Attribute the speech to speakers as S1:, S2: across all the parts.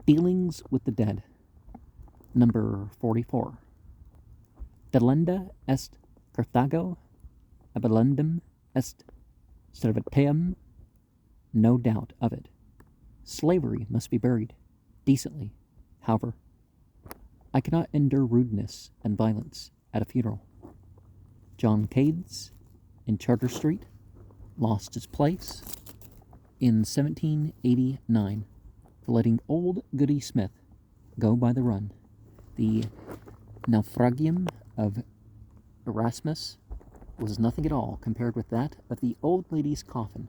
S1: Dealings with the Dead. Number 44. Delenda est Carthago, abellendum est Serveteum. No doubt of it. Slavery must be buried decently. However, I cannot endure rudeness and violence at a funeral. John Cades, in Charter Street, lost his place in 1789 for letting old Goody Smith go by the run. The naufragium of Erasmus was nothing at all compared with that of the old lady's coffin.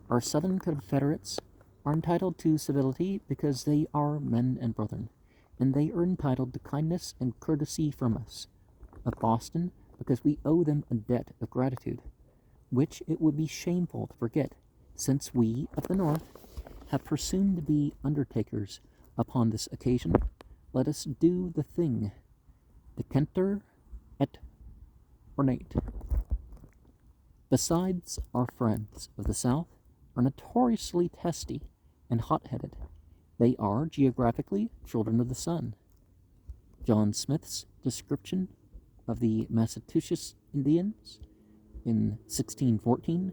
S1: Our Southern Confederates are entitled to civility because they are men and brethren, and they are entitled to kindness and courtesy from us. Of Boston, because we owe them a debt of gratitude, which it would be shameful to forget, since we of the North have presumed to be undertakers upon this occasion. Let us do the thing, decenter et ornate. Besides, our friends of the South are notoriously testy and hot-headed. They are, geographically, children of the sun. John Smith's description of the Massachusetts Indians in 1614,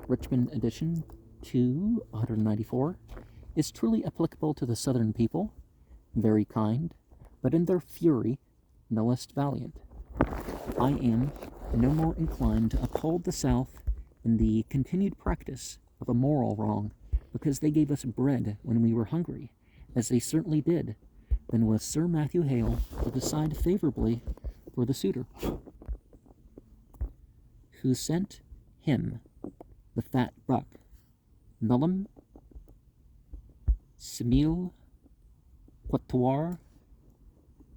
S1: Richmond edition 294, is truly applicable to the Southern people, very kind, but in their fury no less valiant. I am no more inclined to uphold the South in the continued practice of a moral wrong, because they gave us bread when we were hungry, as they certainly did, than was Sir Matthew Hale to decide favorably for the suitor, who sent him the fat buck, nullum simil quatuor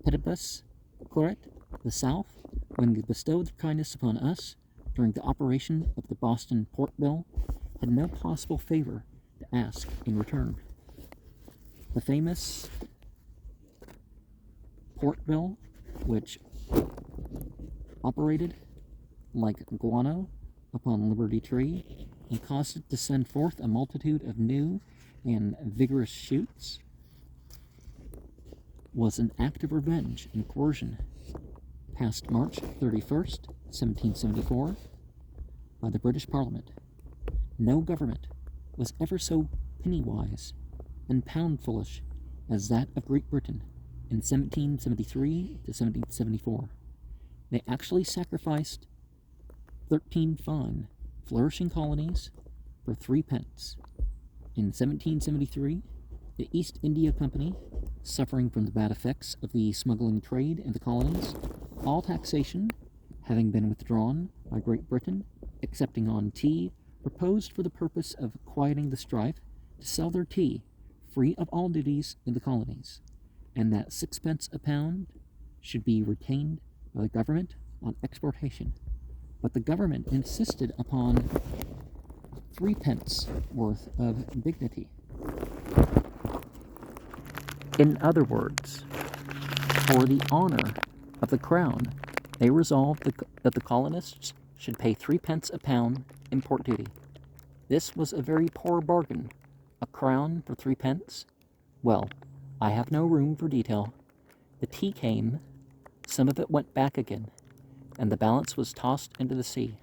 S1: pedibus claret. The South, when they bestowed their kindness upon us during the operation of the Boston Port Bill, had no possible favor to ask in return. The famous Port Bill, which operated like guano upon Liberty Tree and caused it to send forth a multitude of new and vigorous shoots, was an act of revenge and coercion passed March 31st, 1774, by the British Parliament. No government was ever so penny-wise and pound-foolish as that of Great Britain in 1773 to 1774. They actually sacrificed 13 fine, flourishing colonies for 3 pence. In 1773, the East India Company, suffering from the bad effects of the smuggling trade in the colonies, all taxation having been withdrawn by Great Britain, excepting on tea, proposed for the purpose of quieting the strife to sell their tea free of all duties in the colonies, and that 6 pence a pound should be retained by the government on exportation. But the government insisted upon 3 pence worth of dignity. In other words, for the honor of the crown, they resolved that the colonists should pay 3 pence a pound import duty. This was a very poor bargain. A crown for 3 pence? Well, I have no room for detail. The tea came, some of it went back again, and the balance was tossed into the sea.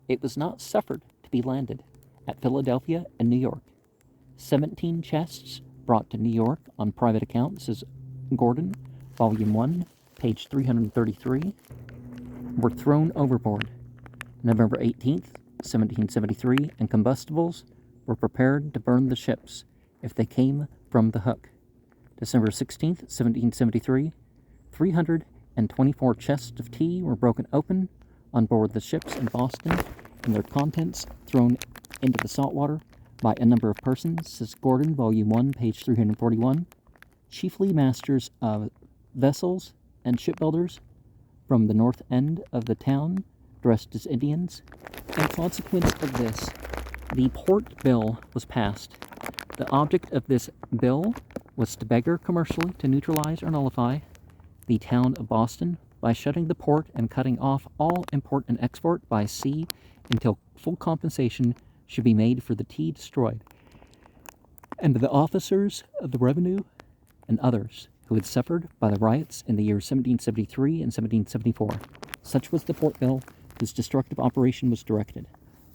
S1: It was not suffered to be landed at Philadelphia and New York. 17 chests brought to New York on private account, says Gordon, Volume 1, page 333, were thrown overboard. November 18th, 1773, and combustibles were prepared to burn the ships if they came from the Hook. December 16th, 1773, 324 chests of tea were broken open on board the ships in Boston, and their contents thrown into the salt water by a number of persons, says Gordon, Volume 1, page 341, chiefly masters of vessels and shipbuilders from the north end of the town, dressed as Indians. In consequence of this, the Port Bill was passed. The object of this bill was to beggar commercially, to neutralize or nullify the town of Boston by shutting the port and cutting off all import and export by sea until full compensation should be made for the tea destroyed. and the officers of the revenue and others who had suffered by the riots in the years 1773 and 1774. Such was the port bill whose destructive operation was directed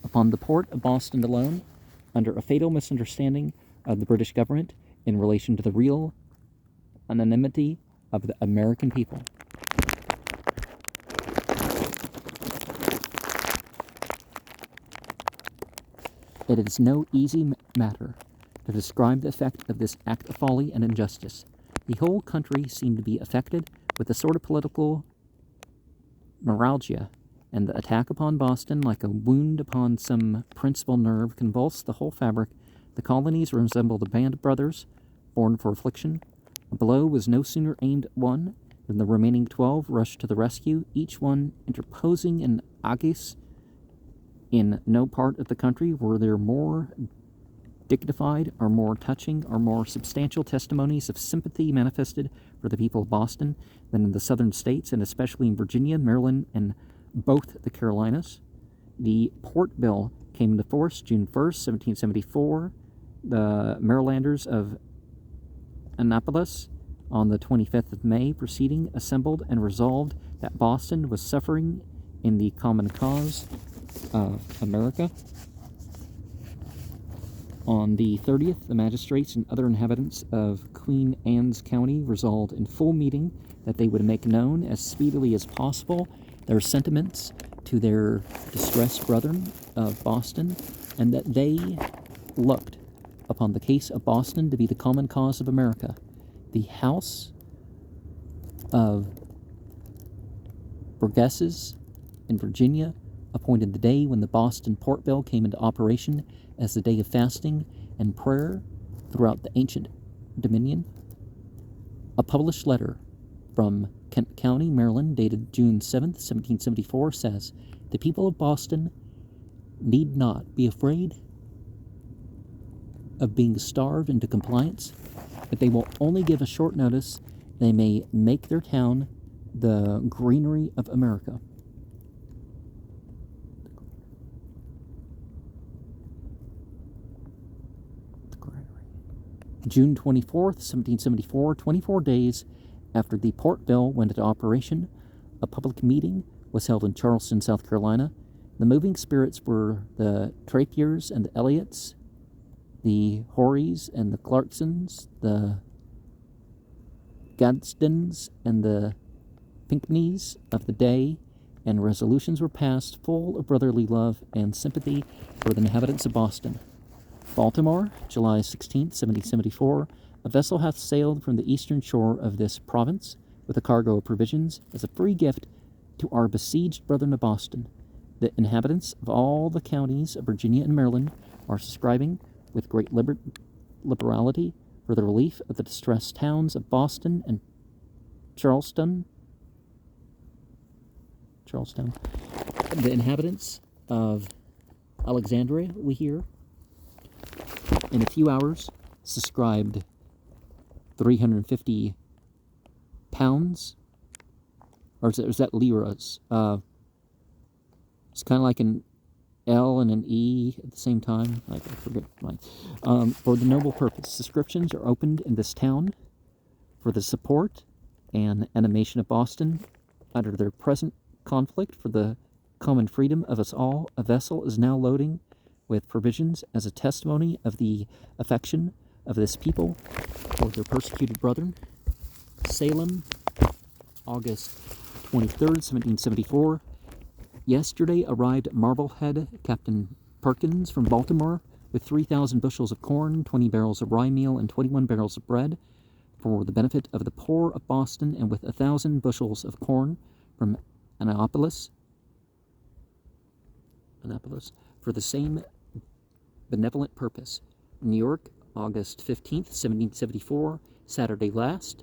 S1: upon the port of Boston alone, under a fatal misunderstanding of the British government in relation to the real anonymity of the American people. It is no easy matter to describe the effect of this act of folly and injustice. The whole country seemed to be affected with a sort of political neuralgia, and the attack upon Boston, like a wound upon some principal nerve, convulsed the whole fabric. The colonies resembled a band of brothers born for affliction. A blow was no sooner aimed at one than the remaining 12 rushed to the rescue, each one interposing an aegis. In no part of the country were there more dignified or more touching or more substantial testimonies of sympathy manifested for the people of Boston than in the southern states, and especially in Virginia, Maryland, and both the Carolinas. The port bill came into force June 1st, 1774. The Marylanders of Annapolis, on the 25th of May preceding, assembled and resolved that Boston was suffering in the common cause of America. On the 30th, the magistrates and other inhabitants of Queen Anne's County resolved in full meeting that they would make known as speedily as possible their sentiments to their distressed brethren of Boston, and that they looked upon the case of Boston to be the common cause of America. The House of Burgesses in Virginia appointed the day when the Boston Port Bill came into operation as the day of fasting and prayer throughout the ancient dominion. A published letter from Kent County, Maryland, dated June 7th, 1774, says, "The people of Boston need not be afraid of being starved into compliance. If they will only give a short notice, they may make their town the greenery of America." June 24th, 1774, 24 days after the port bill went into operation, a public meeting was held in Charleston, South Carolina. The moving spirits were the Trapiers and the Elliots, the Horys and the Clarksons, the Gadsdens and the Pinckneys of the day, and resolutions were passed full of brotherly love and sympathy for the inhabitants of Boston. Baltimore, July 16th, 1774. A vessel hath sailed from the eastern shore of this province with a cargo of provisions as a free gift to our besieged brethren of Boston. The inhabitants of all the counties of Virginia and Maryland are subscribing with great liberality for the relief of the distressed towns of Boston and Charlestown. The inhabitants of Alexandria, we hear, in a few hours, subscribed 350 pounds, or is that liras? It's kind of like an L and an E at the same time. I forget mine. For the noble purpose, subscriptions are opened in this town for the support and animation of Boston under their present conflict for the common freedom of us all. A vessel is now loading with provisions as a testimony of the affection of this people for their persecuted brethren. Salem, August 23rd, 1774. Yesterday arrived at Marblehead Captain Perkins from Baltimore with 3,000 bushels of corn, 20 barrels of rye meal, and 21 barrels of bread for the benefit of the poor of Boston, and with 1,000 bushels of corn from Annapolis for the same benevolent purpose. New York, August 15th, 1774, Saturday last,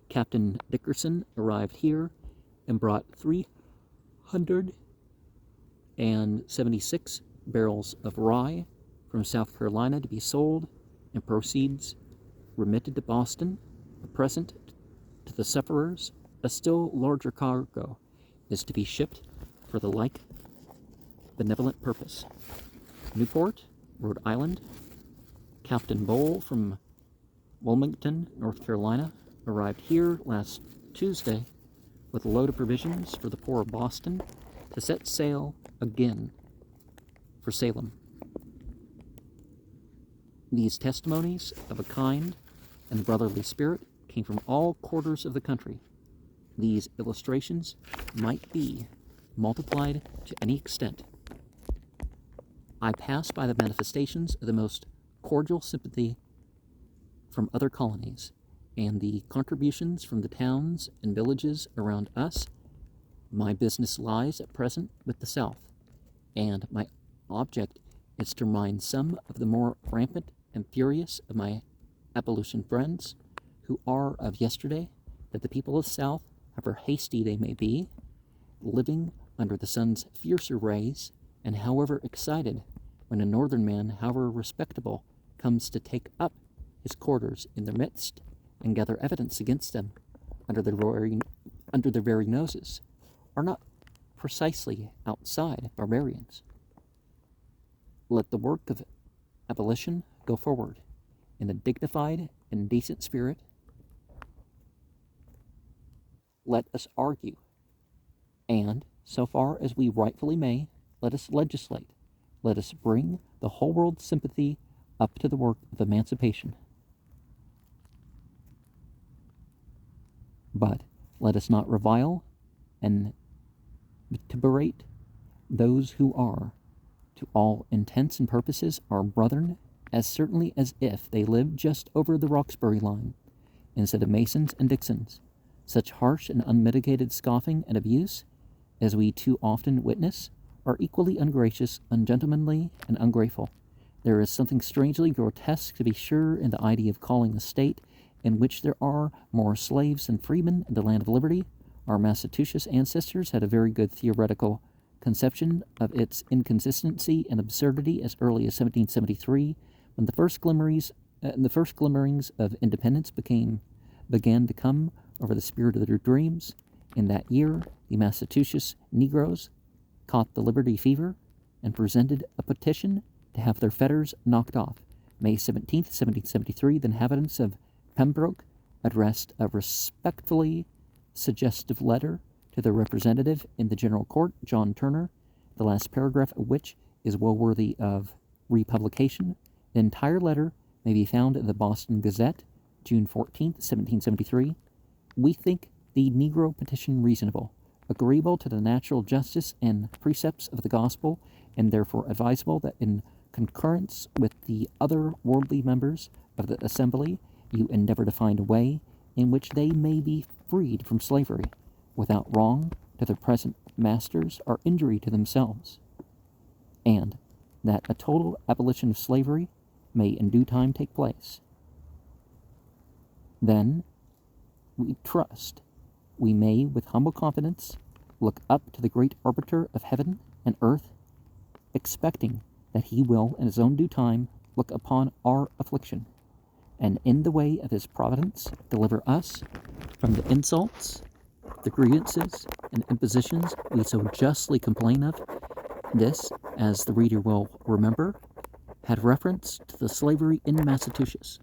S1: Captain Dickerson arrived here and brought 376 barrels of rye from South Carolina to be sold, and proceeds remitted to Boston. A present to the sufferers. A still larger cargo is to be shipped for the like benevolent purpose. Newport, Rhode Island, Captain Bowl from Wilmington, North Carolina, arrived here last Tuesday with a load of provisions for the poor of Boston to set sail again for Salem. These testimonies of a kind and brotherly spirit came from all quarters of the country. These illustrations might be multiplied to any extent. I pass by the manifestations of the most cordial sympathy from other colonies, and the contributions from the towns and villages around us. My business lies at present with the South, and my object is to remind some of the more rampant and furious of my abolition friends who are of yesterday that the people of the South, however hasty they may be, living under the sun's fiercer rays, and however excited when a northern man, however respectable, comes to take up his quarters in their midst and gather evidence against them under their very noses, are not precisely outside barbarians. Let the work of abolition go forward in a dignified and decent spirit. Let us argue, and, so far as we rightfully may, let us legislate. Let us bring the whole world's sympathy up to the work of emancipation. But let us not revile and vituperate those who are, to all intents and purposes, our brethren, as certainly as if they lived just over the Roxbury line, instead of Masons and Dixons. Such harsh and unmitigated scoffing and abuse, as we too often witness, are equally ungracious, ungentlemanly, and ungrateful. There is something strangely grotesque, to be sure, in the idea of calling a state in which there are more slaves than freemen in the land of liberty. Our Massachusetts ancestors had a very good theoretical conception of its inconsistency and absurdity as early as 1773, when the first glimmerings of independence began to come over the spirit of their dreams. In that year, the Massachusetts Negroes caught the Liberty fever and presented a petition to have their fetters knocked off. May 17, 1773, the inhabitants of Pembroke addressed a respectfully suggestive letter to their representative in the General Court, John Turner, the last paragraph of which is well worthy of republication. The entire letter may be found in the Boston Gazette, June 14, 1773. We think the Negro petition reasonable, agreeable to the natural justice and precepts of the gospel, and therefore advisable that in concurrence with the other worldly members of the assembly, you endeavor to find a way in which they may be freed from slavery, without wrong to their present masters or injury to themselves, and that a total abolition of slavery may in due time take place. Then, we trust, we may with humble confidence look up to the great arbiter of heaven and earth, expecting that he will in his own due time look upon our affliction, and in the way of his providence deliver us from the insults, the grievances, and impositions we so justly complain of. This, as the reader will remember, had reference to the slavery in Massachusetts.